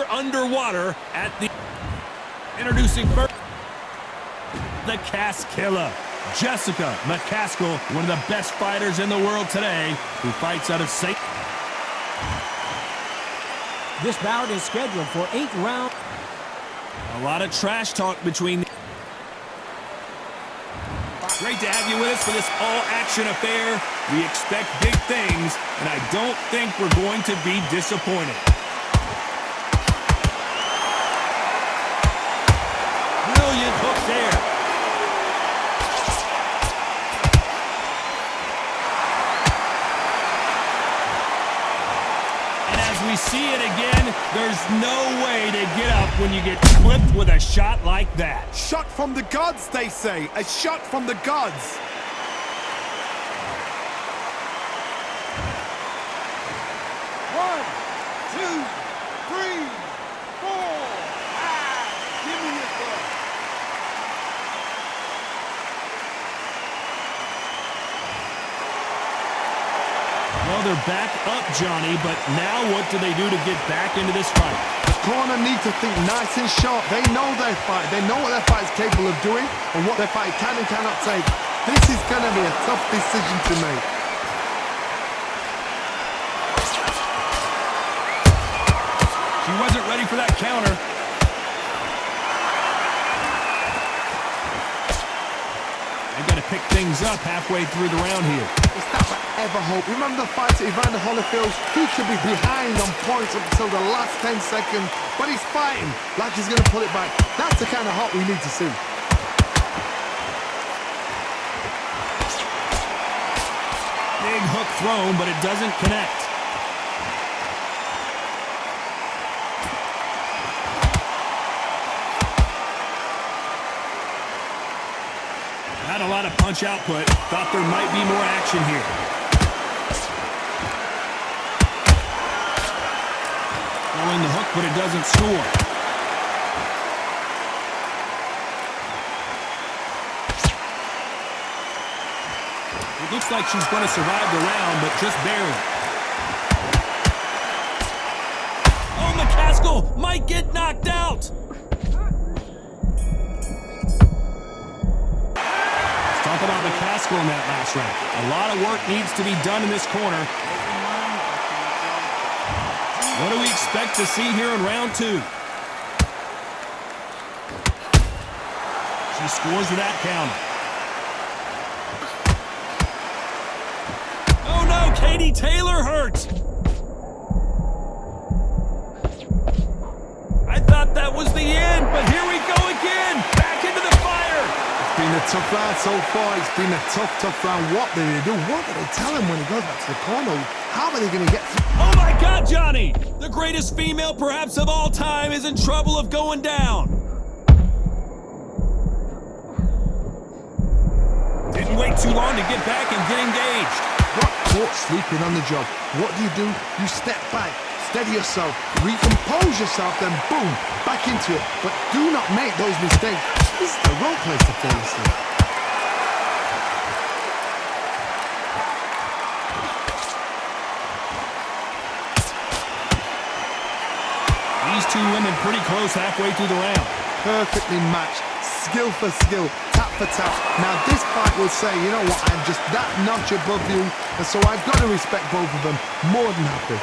underwater at the... Introducing first, the Cask Killer. Jessica McCaskill, one of the best fighters in the world today, who fights out of St. This bout is scheduled for 8 rounds. A lot of trash talk between... Great to have you with us for this all-action affair. We expect big things, and I don't think we're going to be disappointed. Brilliant hook there. And as we see it again, there's no way to get up when you get clipped with a shot like that. Shot from the gods, they say. A shot from the gods. One, two, three, four. Give me your ball. Well, they're back up, Johnny, but now what do they do to get back into this fight? Corner need to think nice and sharp. They know their fight. They know what their fight is capable of doing and what their fight can and cannot take. This is going to be a tough decision to make. She wasn't ready for that counter. They got to pick things up halfway through the round here. It's not forever hope. Remember the fight to Evander Holyfield? He could be behind on points until the last 10 seconds, but he's fighting like he's going to pull it back. That's the kind of hope we need to see. Big hook thrown, but it doesn't connect. Not a lot of punch output. Thought there might be more action here. Throwing the hook, but it doesn't score. It looks like she's going to survive the round, but just barely. Oh, McCaskill might get knocked out. Talk about McCaskill in that last round. A lot of work needs to be done in this corner. What do we expect to see here in round 2? She scores with that counter. Oh no, Katie Taylor hurt. I thought that was the end, but here we go again. Back into the fire. It's been a tough round so far. It's been a tough round. What do they do? What do they tell him when he goes back to the corner? How are they going to get through? Oh my God, Johnny! The greatest female perhaps of all time is in trouble of going down. Didn't wait too long to get back and get engaged. Got caught sleeping on the job. What do? You step back, steady yourself, recompose yourself, then boom, back into it. But do not make those mistakes. This is the wrong place to fall asleep. These two women pretty close halfway through the round. Perfectly matched, skill for skill, tap for tap. Now this fight will say, you know what, I'm just that notch above you, and so I've got to respect both of them more than happy.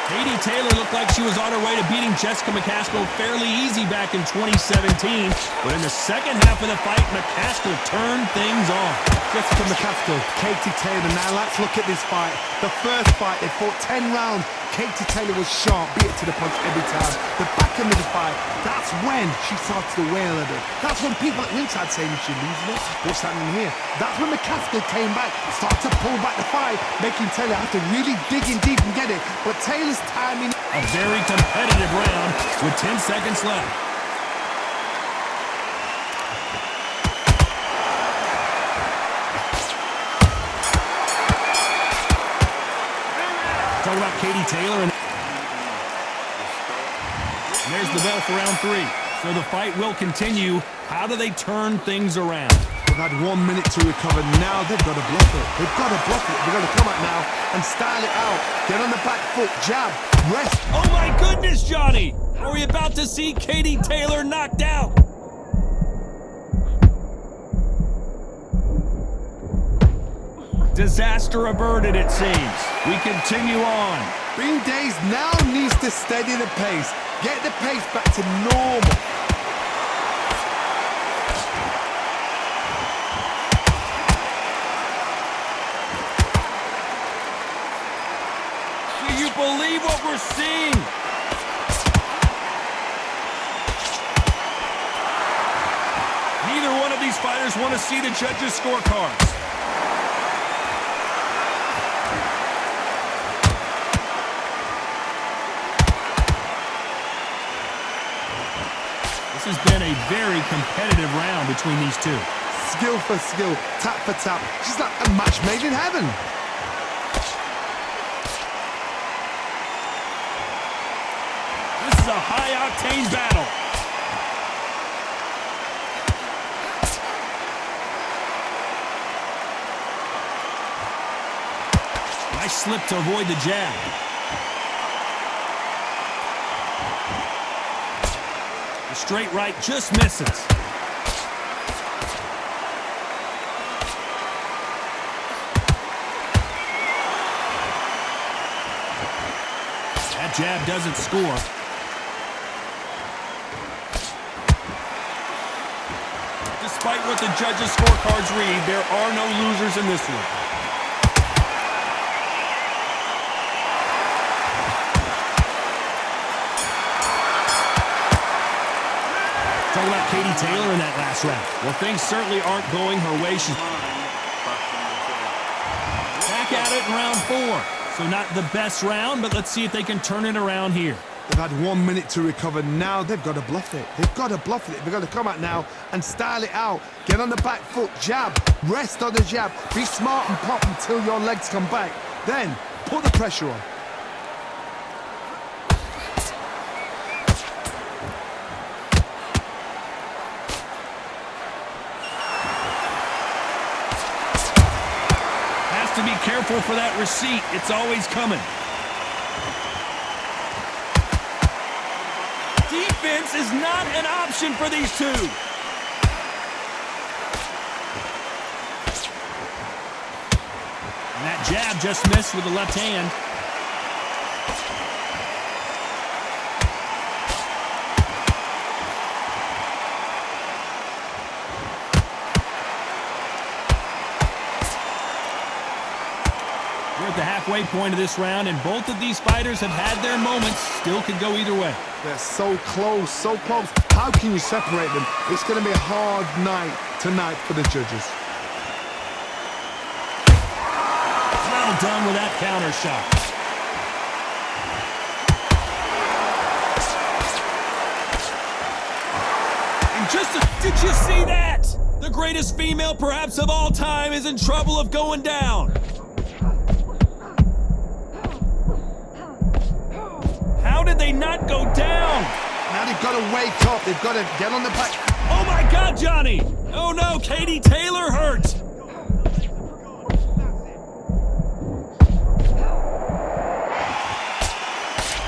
Katie Taylor looked like she was on her way to beating Jessica McCaskill fairly easy back in 2017, but in the second half of the fight, McCaskill turned things on. Jessica McCaskill, Katie Taylor. Now let's look at this fight. The first fight, they fought 10 rounds. Katie Taylor was sharp, beat it to the punch every time. The back end of the fight, that's when she started to wail a bit. That's when people at ringside saying she's losing it. What's happening here? That's when McCaskill came back, started to pull back the fight, making Taylor have to really dig in deep and get it. But Taylor's timing... A very competitive round with 10 seconds left. Talk about Katie Taylor, and there's the bell for round 3. So the fight will continue. How do they turn things around? The They've had 1 minute to recover. Now they've got to bluff it. They've got to bluff it. They've got to come out now and style it out. Get on the back foot, jab, rest. Oh my goodness, Johnny! Are we about to see Katie Taylor knocked out? Disaster averted, it seems. We continue on. Bean Days now needs to steady the pace. Get the pace back to normal. Do you believe what we're seeing? Neither one of these fighters want to see the judges' scorecards. This has been a very competitive round between these two. Skill for skill, tap for tap. Just like a match made in heaven. This is a high-octane battle. Nice slip to avoid the jab. The straight right just misses. That jab doesn't score. Despite what the judges' scorecards read, there are no losers in this one. Talking about Katie Taylor in that last round. Well, things certainly aren't going her way. She's back at it in round 4. So not the best round, but let's see if they can turn it around here. They've had 1 minute to recover. Now they've got to bluff it. They've got to bluff it. They've got to come out now and style it out. Get on the back foot, jab, rest on the jab. Be smart and pop until your legs come back. Then put the pressure on. To be careful for that receipt. It's always coming. Defense is not an option for these two. And that jab just missed with the left hand. We're at the halfway point of this round, and both of these fighters have had their moments. Still could go either way. They're so close, so close. How can you separate them? It's going to be a hard night tonight for the judges. Well done with that counter shot. And did you see that? The greatest female perhaps of all time is in trouble of going down. How did they not go down? Now they've got to wake up. They've got to get on the back. Oh my God, Johnny! Oh no, Katie Taylor hurt.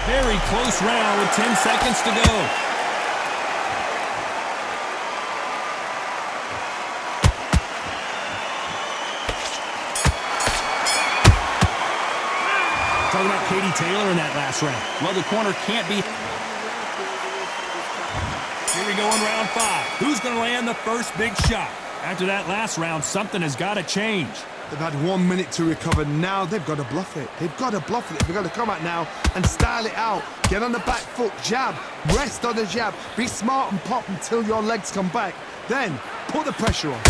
Very close round with 10 seconds to go. Talking about Katie Taylor in that last round. Well, the corner can't be. Here we go in round 5. Who's going to land the first big shot? After that last round, something has got to change. They've had 1 minute to recover. Now they've got to bluff it. They've got to bluff it. They've got to come out now and style it out. Get on the back foot, jab, rest on the jab. Be smart and pop until your legs come back. Then put the pressure on.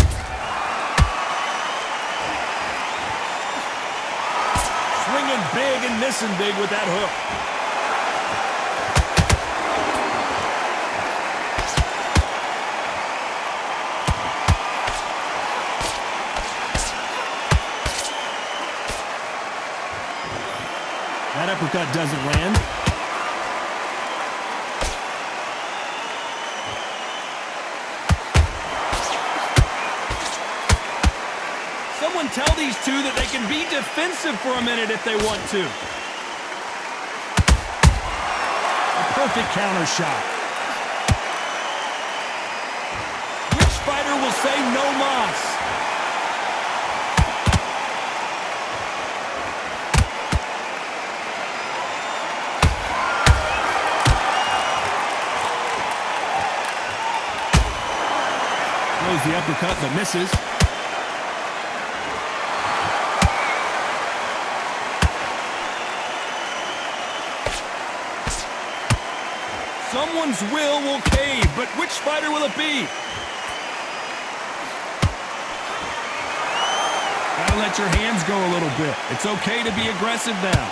Swinging big and missing big with that hook. That uppercut doesn't land. can tell these two that they can be defensive for a minute if they want to. A perfect counter shot. Which fighter will say no mas? Throws the uppercut but misses. Someone's will cave, but which fighter will it be? Gotta let your hands go a little bit. It's okay to be aggressive now.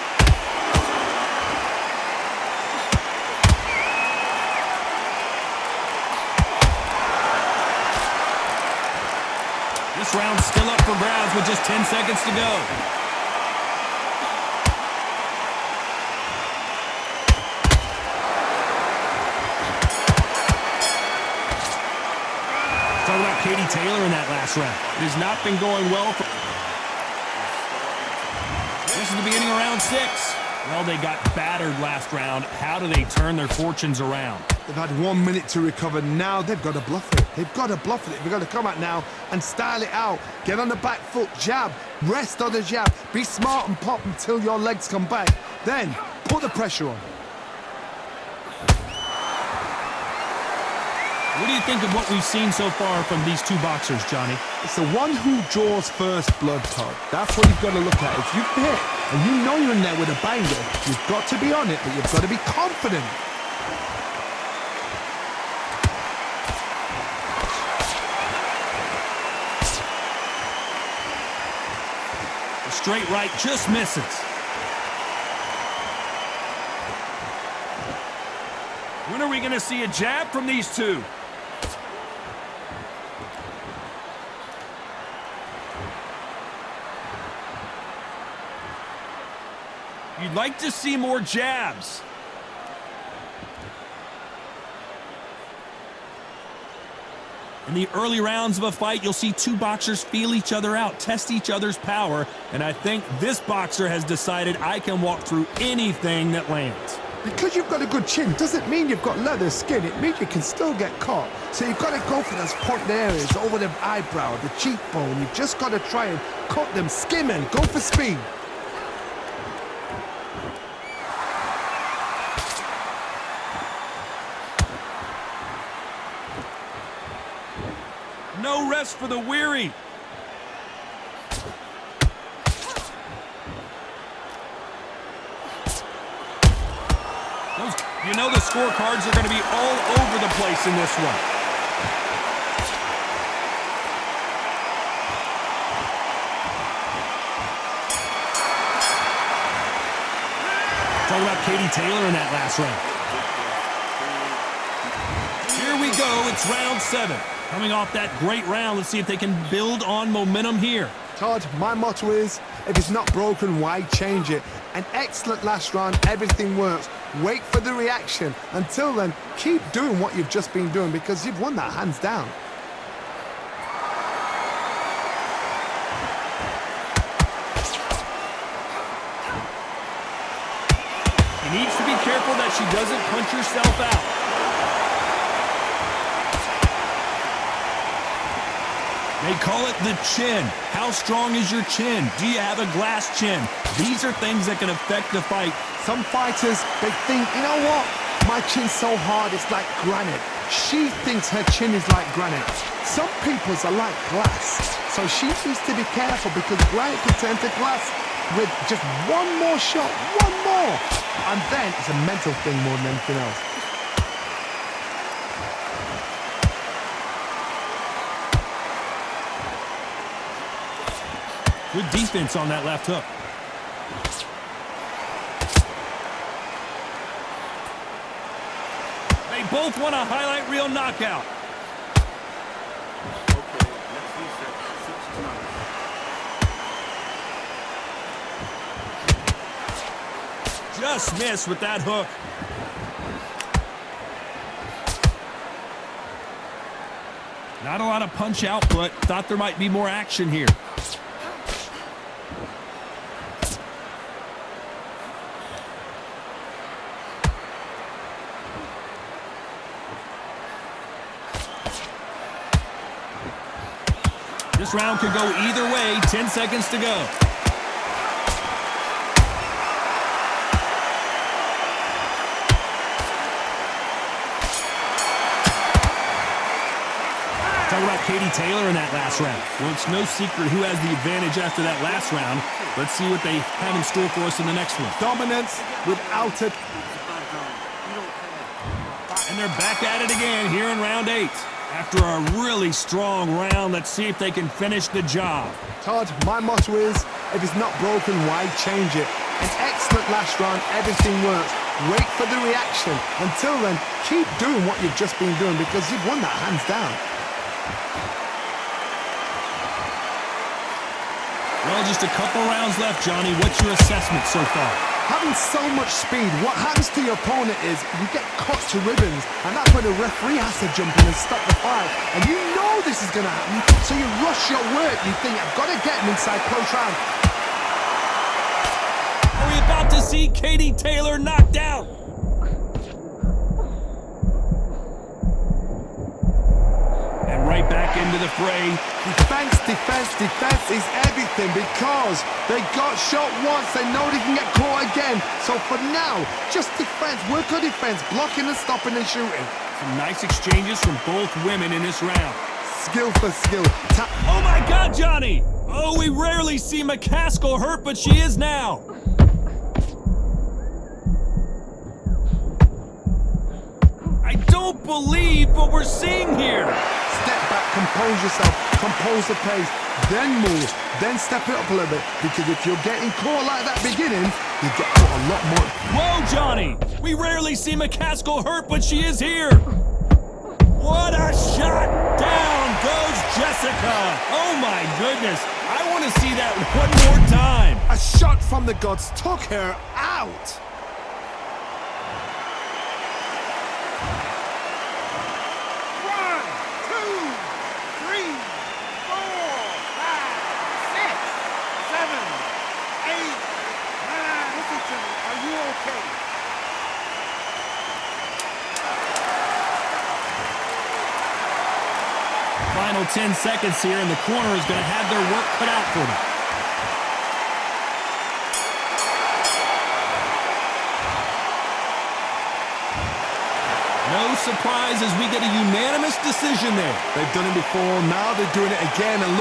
This round's still up for grabs with just 10 seconds to go. Talk about Katie Taylor in that last round. It has not been going well for... This is the beginning of round 6. Well, they got battered last round. How do they turn their fortunes around? They've had 1 minute to recover. Now they've got to bluff it. They've got to bluff it. They've got to come out now and style it out. Get on the back foot, jab, rest on the jab. Be smart and pop until your legs come back. Then put the pressure on. What do you think of what we've seen so far from these two boxers, Johnny? It's the one who draws first blood, Todd. That's what you've got to look at. If you've hit and you know you're in there with a banger, you've got to be on it, but you've got to be confident. The straight right just misses. When are we going to see a jab from these two? You'd like to see more jabs. In the early rounds of a fight, you'll see two boxers feel each other out, test each other's power, and I think this boxer has decided I can walk through anything that lands. Because you've got a good chin doesn't mean you've got leather skin. It means you can still get caught. So you've got to go for those pointed areas over the eyebrow, the cheekbone. You've just got to try and cut them, skim and go for speed. No rest for the weary. You know the scorecards are going to be all over the place in this one. Talk about Katie Taylor in that last round. Here we go. It's round 7. Coming off that great round, let's see if they can build on momentum here. Todd, my motto is, if it's not broken, why change it? An excellent last round, everything works. Wait for the reaction. Until then, keep doing what you've just been doing because you've won that hands down. He needs to be careful that she doesn't punch herself out. They call it the chin. How strong is your chin? Do you have a glass chin? These are things that can affect the fight. Some fighters, they think, you know what? My chin's so hard, it's like granite. She thinks her chin is like granite. Some people's are like glass. So she needs to be careful because granite can turn to glass with just one more shot, one more. And then it's a mental thing more than anything else. Good defense on that left hook. They both want a highlight reel knockout. Just missed with that hook. Not a lot of punch output. Thought there might be more action here. This round could go either way. 10 seconds to go. Talk about Katie Taylor in that last round. Well, it's no secret who has the advantage after that last round. Let's see what they have in store for us in the next one. Dominance without it. And they're back at it again here in round 8. After a really strong round, let's see if they can finish the job. Todd, my motto is, if it's not broken, why change it? An excellent last round, everything works. Wait for the reaction. Until then, keep doing what you've just been doing because you've won that hands down. Well, just a couple rounds left, Johnny. What's your assessment so far? Having so much speed, what happens to your opponent is you get cut to ribbons, and that's when the referee has to jump in and stop the fight. And you know this is going to happen, so you rush your work. You think, I've got to get him inside close round. Are we about to see Katie Taylor knocked out? And right back into the fray. Defense, defense, defense is everything because they got shot once. They know they can get caught again. So for now, just defense. Work on defense, blocking and stopping and shooting. Some nice exchanges from both women in this round. Skill for skill. Oh my God, Johnny! Oh, we rarely see McCaskill hurt, but she is now. I don't believe what we're seeing here. Step back, compose yourself, compose the pace, then move, then step it up a little bit. Because if you're getting caught like that beginning, you get caught a lot more. Whoa, Johnny! We rarely see McCaskill hurt, but she is here. What a shot! Down goes Jessica. Oh my goodness! I want to see that one more time. A shot from the gods took her out. Final 10 seconds here, and the corner is going to have their work cut out for them. No surprise as we get a unanimous decision there. They've done it before, now they're doing it again. And